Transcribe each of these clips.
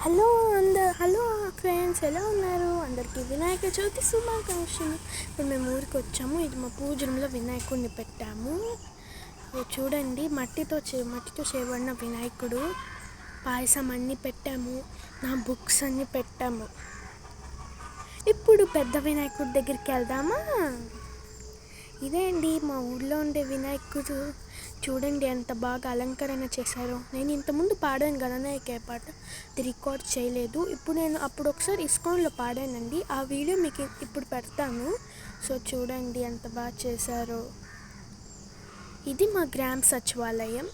Hello friends, ఎలా ఉన్నారు? అందరికీ వినాయక చవితి శుభాకాంక్షలు. ఇప్పుడు మేము ఊరికి వచ్చాము. ఇది మా పూజ రూమ్లో వినాయకుడిని పెట్టాము. చూడండి, మట్టితో చేయబడిన వినాయకుడు. పాయసం అన్నీ పెట్టాము, నా బుక్స్ అన్నీ పెట్టాము. ఇప్పుడు పెద్ద వినాయకుడి దగ్గరికి వెళ్దామా? ఇదే అండి మా ఊళ్ళో ఉండే వినాయకుడు. చూడండి ఎంత బాగా అలంకరణ చేశారో. నేను ఇంతకుముందు పాడాను గణనాయక పాట, అది రికార్డ్ చేయలేదు. అప్పుడు ఒకసారి ఇస్కాన్లో పాడానండి. ఆ వీడియో మీకు ఇప్పుడు పెడతాను. సో చూడండి ఎంత బాగా చేశారో. ఇది మా గ్రామ సచివాలయం.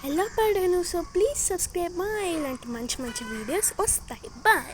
ఎలా పాడాను? So please subscribe. ఇలాంటి మంచి మంచి వీడియోస్ వస్తాయి. బాయ్.